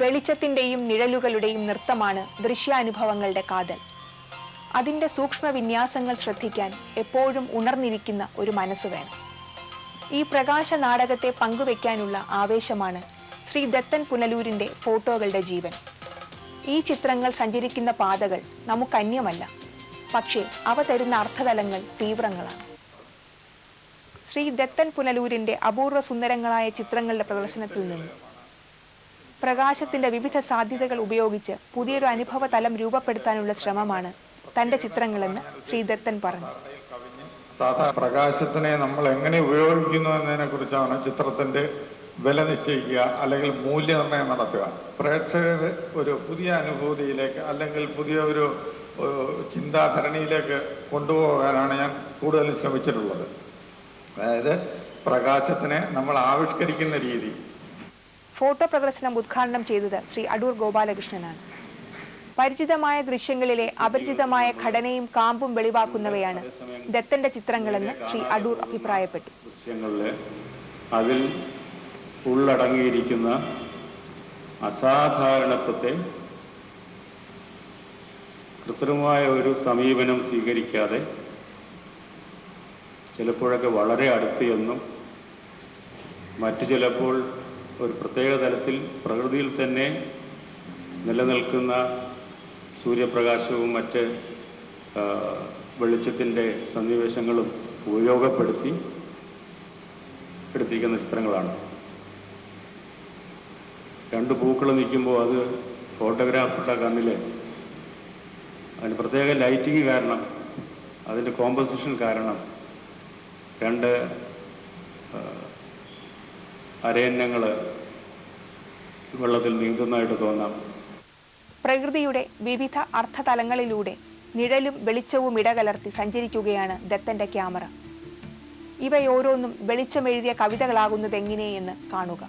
വെളിച്ചത്തിന്റെയും നിഴലുകളുടെയും നൃത്തമാണ് ദൃശ്യാനുഭവങ്ങളുടെ കാതൽ. അതിന്റെ സൂക്ഷ്മ വിന്യാസങ്ങൾ ശ്രദ്ധിക്കാൻ എപ്പോഴും ഉണർന്നിരിക്കുന്ന ഒരു മനസ്സ് വേണം. ഈ പ്രകാശ നാടകത്തെ പങ്കുവെക്കാനുള്ള ആവേശമാണ് ശ്രീ ദത്തൻ പുനലൂരിന്റെ ഫോട്ടോകളുടെ ജീവൻ. ഈ ചിത്രങ്ങൾ സഞ്ചരിക്കുന്ന പാതകൾ നമുക്കന്യമല്ല, പക്ഷേ അവ തരുന്ന അർത്ഥതലങ്ങൾ തീവ്രങ്ങളാണ്. ശ്രീ ദത്തൻ പുനലൂരിന്റെ അപൂർവ സുന്ദരങ്ങളായ ചിത്രങ്ങളുടെ പ്രദർശനത്തിൽ നിന്ന് പ്രകാശത്തിന്റെ വിവിധ സാധ്യതകൾ ഉപയോഗിച്ച് പുതിയൊരു അനുഭവ തലം രൂപപ്പെടുത്താനുള്ള ശ്രമമാണ് തന്റെ ചിത്രങ്ങളെന്ന് ശ്രീ ദത്തൻ പറഞ്ഞു. സാധാരണ പ്രകാശത്തിനെ നമ്മൾ എങ്ങനെ ഉപയോഗിക്കുന്നു എന്നതിനെ കുറിച്ചാണ് ചിത്രത്തിന്റെ വില നിശ്ചയിക്കുക അല്ലെങ്കിൽ മൂല്യനിർണ്ണയം നടത്തുക. പ്രേക്ഷകർ ഒരു പുതിയ അനുഭൂതിയിലേക്ക് അല്ലെങ്കിൽ പുതിയ ഒരു ചിന്താധരണിയിലേക്ക് കൊണ്ടുപോകാനാണ് ഞാൻ കൂടുതൽ ശ്രമിച്ചിട്ടുള്ളത്. അതായത് പ്രകാശത്തിനെ നമ്മൾ ആവിഷ്കരിക്കുന്ന രീതി. ഫോട്ടോ പ്രദർശനം ഉദ്ഘാടനം ചെയ്തത് ശ്രീ അടൂർ ഗോപാലകൃഷ്ണനാണ്. പരിചിതമായ ദൃശ്യങ്ങളിലെ അപരിചിതമായ ഘടനയും കാമ്പും വെളിവാക്കുന്നവയാണ് ദത്തന്റെ ചിത്രങ്ങളെന്ന് ശ്രീ അടൂർ അഭിപ്രായപ്പെട്ടു. ദൃശ്യങ്ങളിലെ അതിൽ ഉള്ളടങ്ങിയിരിക്കുന്ന അസാധാരണത്വത്തെ കൃത്രിമമായ ഒരു സമീപനം സ്വീകരിക്കാതെ ചിലപ്പോഴൊക്കെ വളരെ അടുത്ത് എന്നും മറ്റു ചിലപ്പോൾ ഒരു പ്രത്യേക തലത്തിൽ പ്രകൃതിയിൽ തന്നെ നിലനിൽക്കുന്ന സൂര്യപ്രകാശവും മറ്റ് വെളിച്ചത്തിൻ്റെ സന്നിവേശങ്ങളും ഉപയോഗപ്പെടുത്തി എടുത്തിരിക്കുന്ന ചിത്രങ്ങളാണ്. രണ്ട് പൂക്കൾ നിൽക്കുമ്പോൾ അത് ഫോട്ടോഗ്രാഫറുടെ കണ്ണിൽ അതിന് പ്രത്യേക ലൈറ്റിങ് കാരണം, അതിൻ്റെ കോമ്പസിഷൻ കാരണം രണ്ട് അരയന്നങ്ങൾ വെള്ളത്തിൽ നീന്തുന്നതായിട്ട് തോന്നാം. പ്രകൃതിയുടെ വിവിധ അർത്ഥതലങ്ങളിലൂടെ നിഴലും വെളിച്ചവും ഇടകലർത്തി സഞ്ചരിക്കുകയാണ് ദത്തന്റെ ക്യാമറ. ഇവയോരോന്നും വെളിച്ചമെഴുതിയ കവിതകളാകുന്നത് എങ്ങനെയെന്ന് കാണുക.